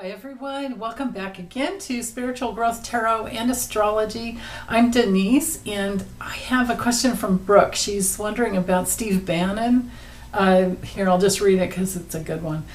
Hi everyone, welcome back again to Spiritual Growth Tarot and Astrology. I'm Denise and I have a question from Brooke. She's wondering about Steve Bannon. Here, I'll just read it because it's a good one.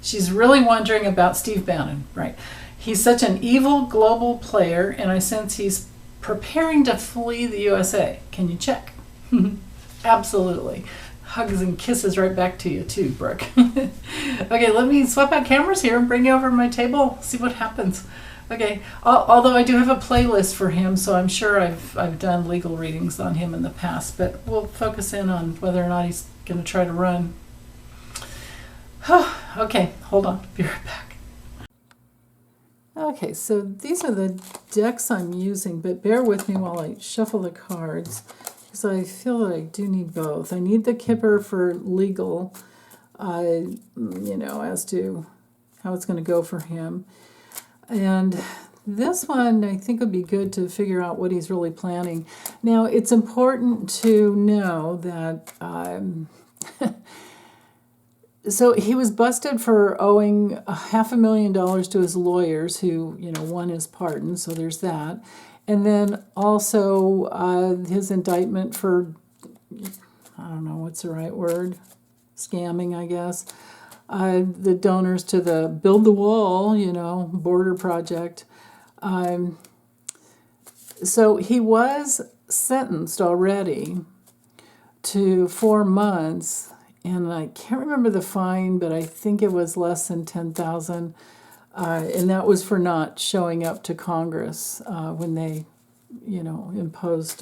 She's really wondering about Steve Bannon, right? He's such an evil global player and I sense he's preparing to flee the USA. Can you check? Absolutely. Hugs and kisses right back to you too, Brooke. Okay, let me swap out cameras here and bring you over to my table, see what happens. Okay, although I do have a playlist for him, so I'm sure I've done legal readings on him in the past, but we'll focus in on whether or not he's going to try to run. Okay, hold on, be right back. Okay, so these are the decks I'm using, but bear with me while I shuffle the cards. Because I feel that I do need both. I need the Kipper for legal, as to how it's going to go for him. And this one I think would be good to figure out what he's really planning. Now, it's important to know that, so he was busted for owing $500,000 to his lawyers who, won his pardon, so there's that. And then also his indictment for, I don't know what's the right word, scamming, I guess. The donors to the Build the Wall, border project. So he was sentenced already to 4 months, and I can't remember the fine, but I think it was less than $10,000. And that was for not showing up to Congress when they, imposed,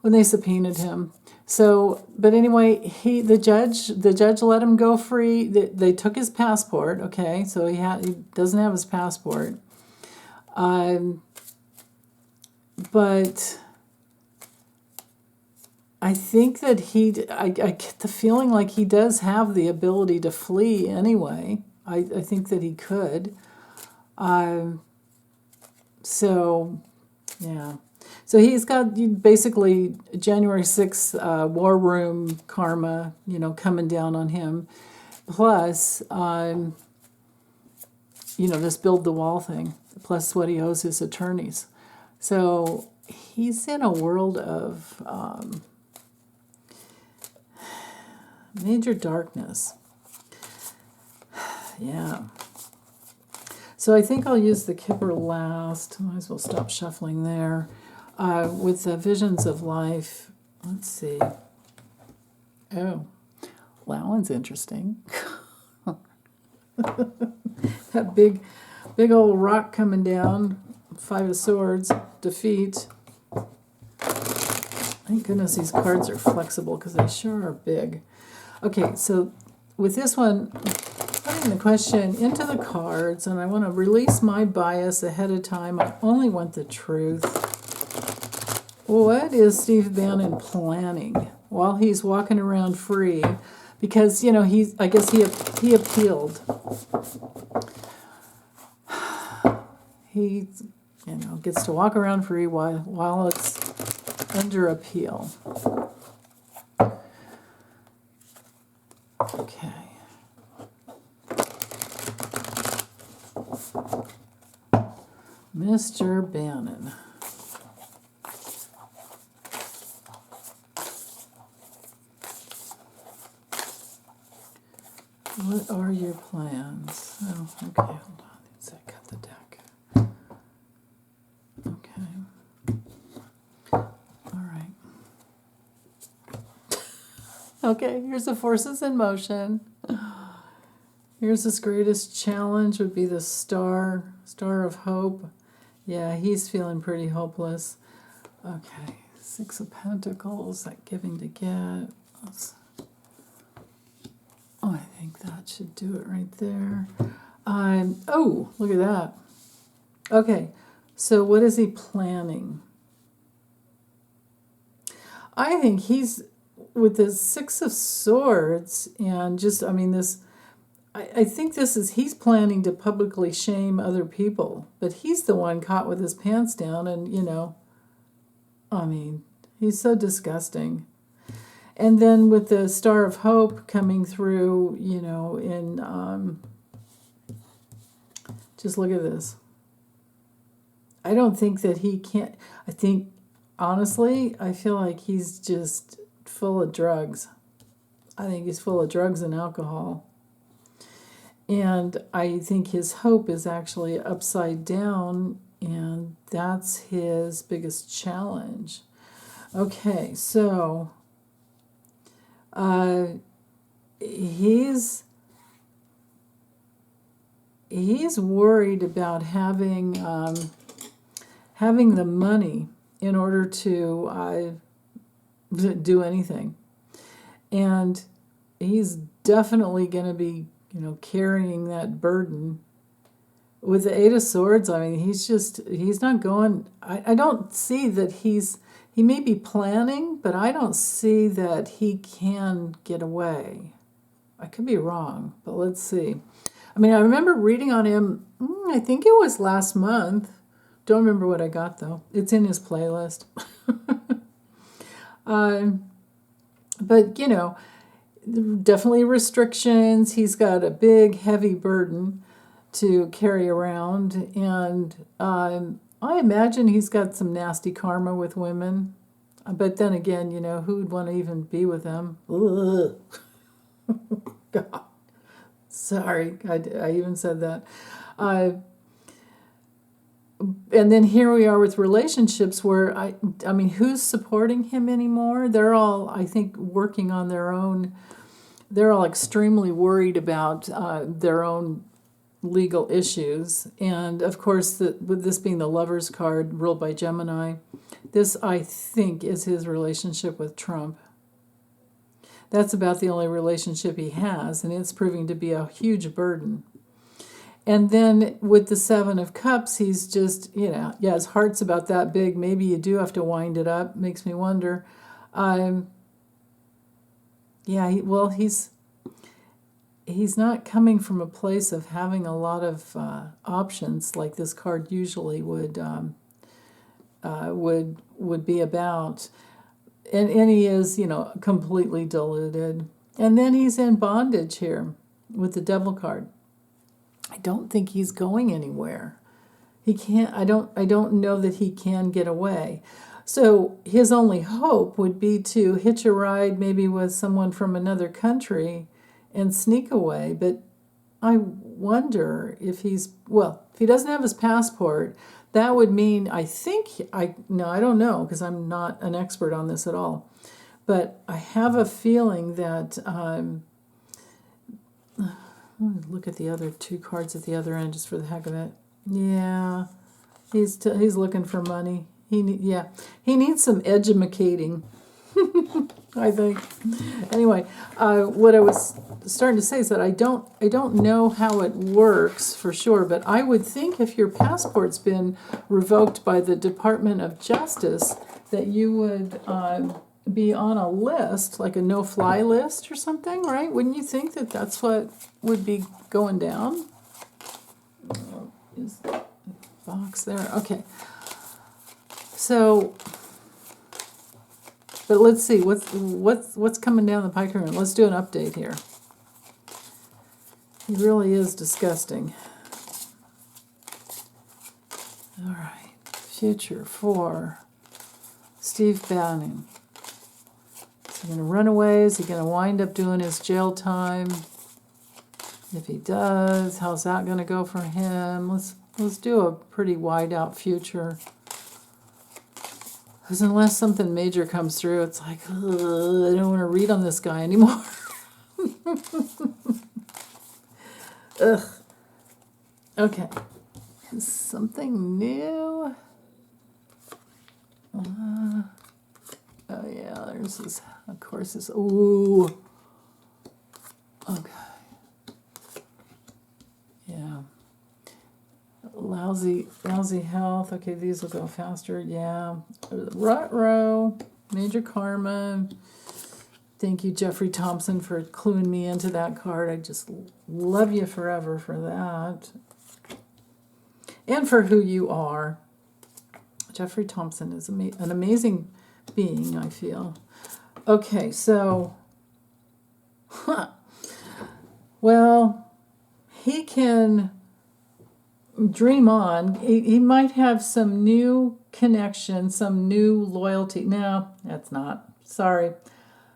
when they subpoenaed him. So, but anyway, the judge let him go free. They took his passport. Okay, so he doesn't have his passport. But I think that I get the feeling like he does have the ability to flee anyway. I think that he could. So he's got this January 6th war room karma, coming down on him. Plus, this Build the Wall thing, plus what he owes his attorneys. So he's in a world of major darkness. Yeah. So I think I'll use the Kipper last. Might as well stop shuffling there. With the Visions of Life. Let's see. Oh, well, that one's interesting. That big old rock coming down. 5 of Swords. Defeat. Thank goodness these cards are flexible because they sure are big. Okay, so with this one, putting the question into the cards, and I want to release my bias ahead of time. I only want the truth. What is Steve Bannon planning while he's walking around free? Because, I guess he appealed. He, gets to walk around free while it's under appeal. Okay. Mr. Bannon. What are your plans? Oh, okay, hold on. Let's cut the deck. Okay. All right. Okay, here's the forces in motion. Here's his greatest challenge would be the Star of Hope. Yeah, he's feeling pretty hopeless. Okay, 6 of Pentacles, that giving to get. I think that should do it right there. Oh, look at that. Okay, so what is he planning? I think he's, with the 6 of Swords, and just, I think he's planning to publicly shame other people, but he's the one caught with his pants down, and, he's so disgusting. And then with the Star of Hope coming through, you know, in, just look at this. I don't think that he can't, I think, honestly, I feel like he's just full of drugs. I think he's full of drugs and alcohol. And I think his hope is actually upside down, and that's his biggest challenge. Okay, so he's worried about having the money in order to do anything, and he's definitely going to be, you know, carrying that burden. With the Eight of Swords, I mean, he's not going, I don't see that he may be planning, but I don't see that he can get away. I could be wrong, but let's see. I mean, I remember reading on him, I think it was last month. Don't remember what I got, though. It's in his playlist. But, you know, definitely restrictions. He's got a big, heavy burden to carry around, and I imagine he's got some nasty karma with women. But then again, you know, who'd want to even be with them? Ugh. God, sorry, I even said that. And then here we are with relationships where I mean, who's supporting him anymore? They're all, I think, working on their own. They're all extremely worried about their own legal issues. And of course, with this being the Lover's card ruled by Gemini, this, I think, is his relationship with Trump. That's about the only relationship he has, and it's proving to be a huge burden. And then with the Seven of Cups, he's just, you know, yeah, his heart's about that big. Maybe you do have to wind it up. Makes me wonder. He's not coming from a place of having a lot of options like this card usually would be about. And he is, you know, completely deluded. And then he's in bondage here with the Devil card. I don't think he's going anywhere. He can't, I don't know that he can get away. So his only hope would be to hitch a ride maybe with someone from another country and sneak away. But I wonder if if he doesn't have his passport, that would mean, I don't know, because I'm not an expert on this at all. But I have a feeling that, look at the other two cards at the other end just for the heck of it. Yeah, he's looking for money. He needs some edumacating, I think. Anyway, what I was starting to say is that I don't know how it works for sure, but I would think if your passport's been revoked by the Department of Justice, that you would be on a list, like a no-fly list or something, right? Wouldn't you think that that's what would be going down? Is the box there? Okay. So, but let's see what's coming down the pike here. Let's do an update here. He really is disgusting. All right, future for Steve Bannon. Is he going to run away? Is he going to wind up doing his jail time? If he does, how's that going to go for him? Let's do a pretty wide out future. Because unless something major comes through, it's like, I don't want to read on this guy anymore. Ugh. Okay. Something new. Oh yeah, there's this. Of course, this. Ooh. Okay. Yeah. Lousy health. Okay, these will go faster. Yeah. Ruh-roh. Major karma. Thank you, Jeffrey Thompson, for cluing me into that card. I just love you forever for that. And for who you are. Jeffrey Thompson is an amazing being, I feel. Okay, so, well, he can dream on. He might have some new connection, some new loyalty. No, that's not. Sorry.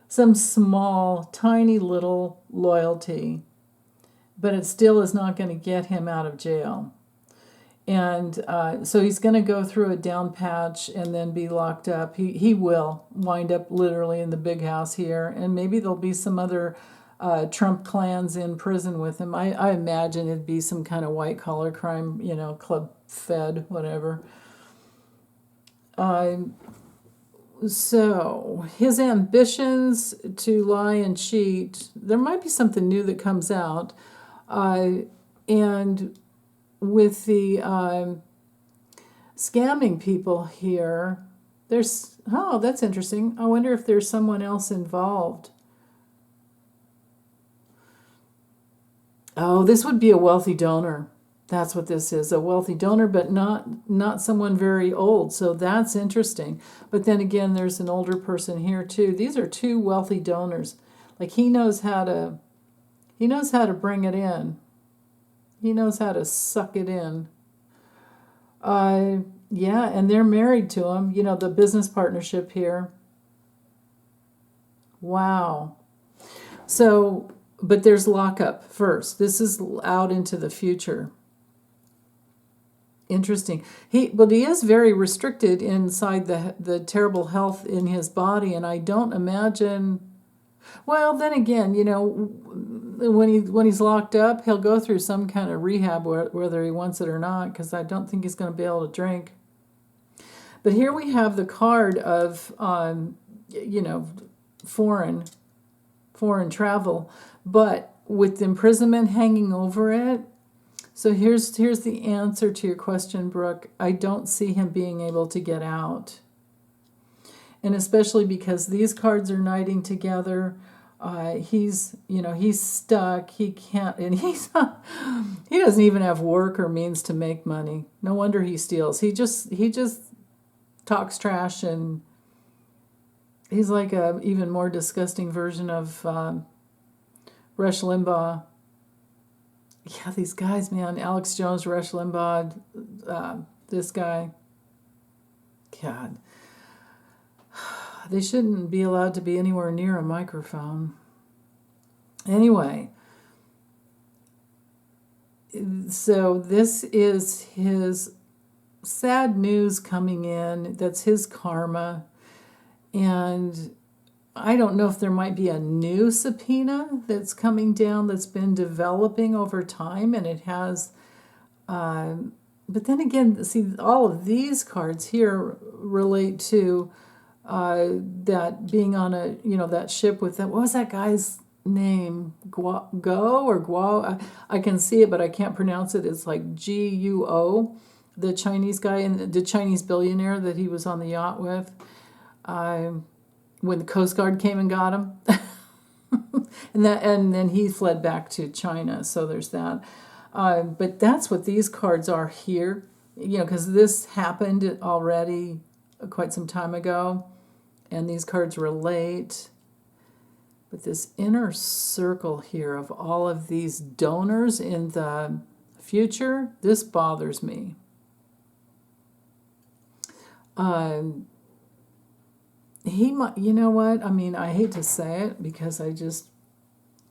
Some small, tiny little loyalty, but it still is not going to get him out of jail. And so he's going to go through a down patch and then be locked up. He will wind up literally in the big house here, and maybe there'll be some other Trump clans in prison with him. I imagine it'd be some kind of white collar crime, Club Fed, whatever. So his ambitions to lie and cheat, there might be something new that comes out. And with the scamming people here, that's interesting. I wonder if there's someone else involved. Oh, this would be a wealthy donor. That's what this is, a wealthy donor, but not someone very old. So that's interesting. But then again, there's an older person here too. These are two wealthy donors. Like he knows how to bring it in. He knows how to suck it in. Yeah, and they're married to him. The business partnership here. Wow. So, but there's lockup first. This is out into the future. Interesting. He is very restricted inside the terrible health in his body, and I don't imagine. Well, then again, when he's locked up, he'll go through some kind of rehab, whether he wants it or not, because I don't think he's going to be able to drink. But here we have the card of, foreign travel, but with imprisonment hanging over it. So here's the answer to your question, Brooke. I don't see him being able to get out. And especially because these cards are knighting together, he's stuck. He can't, and he doesn't even have work or means to make money. No wonder he steals. He just talks trash, and he's like a even more disgusting version of Rush Limbaugh. Yeah, these guys, man. Alex Jones, Rush Limbaugh, this guy. God. They shouldn't be allowed to be anywhere near a microphone. Anyway, so this is his sad news coming in. That's his karma. And I don't know if there might be a new subpoena that's coming down that's been developing over time, and it has. But then again, see, all of these cards here relate to that being on that ship with that. What was that guy's name? Go or Guo? I can see it, but I can't pronounce it. It's like Guo, the Chinese guy and the Chinese billionaire that he was on the yacht with. When the Coast Guard came and got him, and then he fled back to China. So there's that. But that's what these cards are here, because this happened already quite some time ago, and these cards relate. But this inner circle here of all of these donors in the future, this bothers me. He might, you know what? I mean, I hate to say it because I just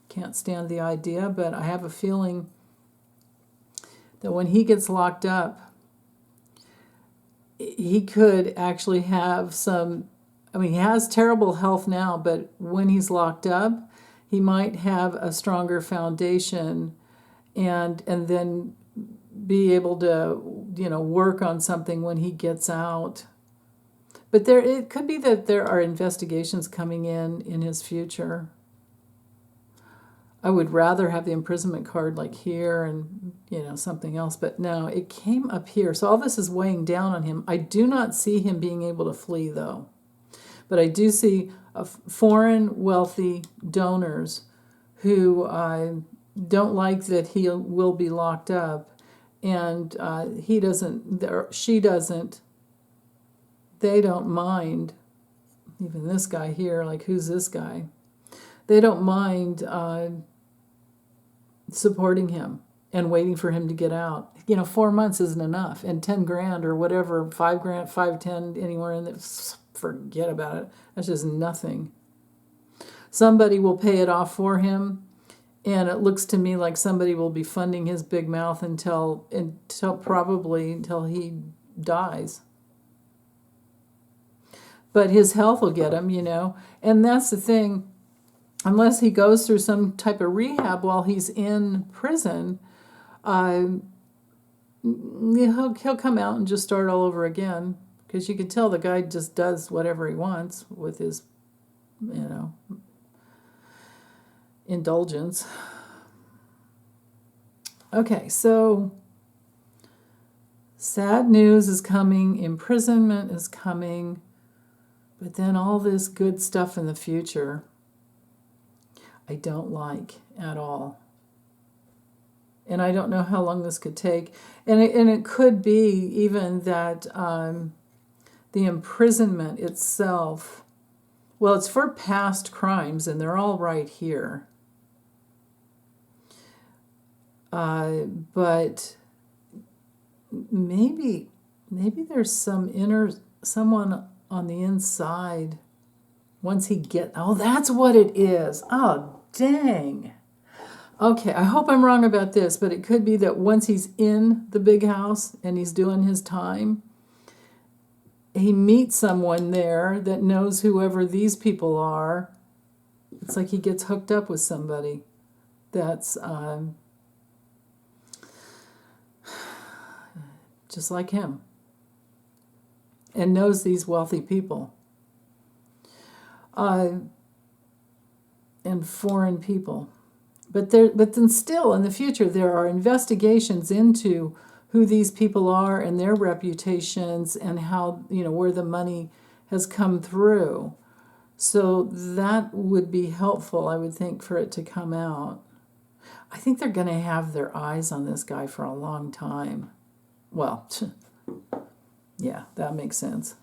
can't stand the idea, but I have a feeling that when he gets locked up, he could actually have some. I mean, he has terrible health now, but when he's locked up, he might have a stronger foundation, and then be able to, work on something when he gets out. But it could be that there are investigations coming in his future. I would rather have the imprisonment card like here and, something else. But no, it came up here. So all this is weighing down on him. I do not see him being able to flee, though. But I do see foreign wealthy donors who don't like that he will be locked up. And she doesn't. They don't mind. even this guy here, like who's this guy? They don't mind supporting him and waiting for him to get out. 4 months isn't enough, and 10 grand or whatever, 5 grand, 5, 10, anywhere in there, forget about it. That's just nothing. Somebody will pay it off for him, and it looks to me like somebody will be funding his big mouth until he dies. But his health will get him, and that's the thing. Unless he goes through some type of rehab while he's in prison, he'll come out and just start all over again, because you can tell the guy just does whatever he wants with his, indulgence. Okay, so sad news is coming, imprisonment is coming, but then all this good stuff in the future I don't like at all. And I don't know how long this could take. And it could be even that the imprisonment itself, well, it's for past crimes, and they're all right here. But maybe there's someone on the inside. Once that's what it is. Oh, dang. Okay, I hope I'm wrong about this, but it could be that once he's in the big house and he's doing his time, he meets someone there that knows whoever these people are. It's like he gets hooked up with somebody that's just like him and knows these wealthy people. And foreign people. But then still in the future there are investigations into who these people are and their reputations and how, where the money has come through. So that would be helpful, I would think, for it to come out. I think they're going to have their eyes on this guy for a long time. Well, yeah, that makes sense.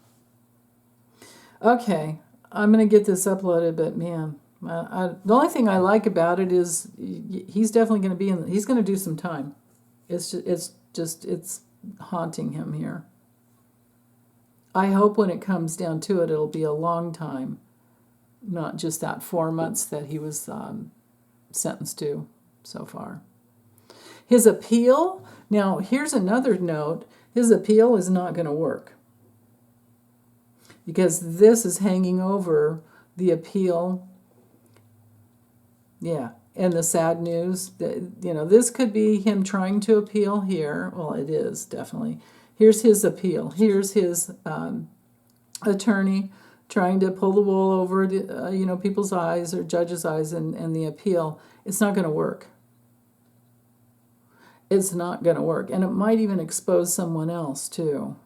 Okay, I'm going to get this uploaded, but man, the only thing I like about it is he's definitely going to be he's going to do some time. It's haunting him here. I hope when it comes down to it, it'll be a long time, not just that 4 months that he was sentenced to so far. His appeal, now here's another note, his appeal is not going to work, because this is hanging over the appeal. Yeah, and the sad news, that, this could be him trying to appeal here. Well, it is, definitely. Here's his appeal. Here's his attorney trying to pull the wool over people's eyes or judges' eyes and the appeal. It's not going to work. It's not going to work. And it might even expose someone else, too.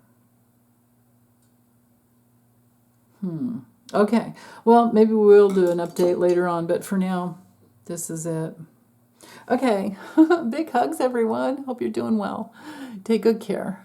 Okay. Well, maybe we'll do an update later on, but for now, this is it. Okay. Big hugs, everyone. Hope you're doing well. Take good care.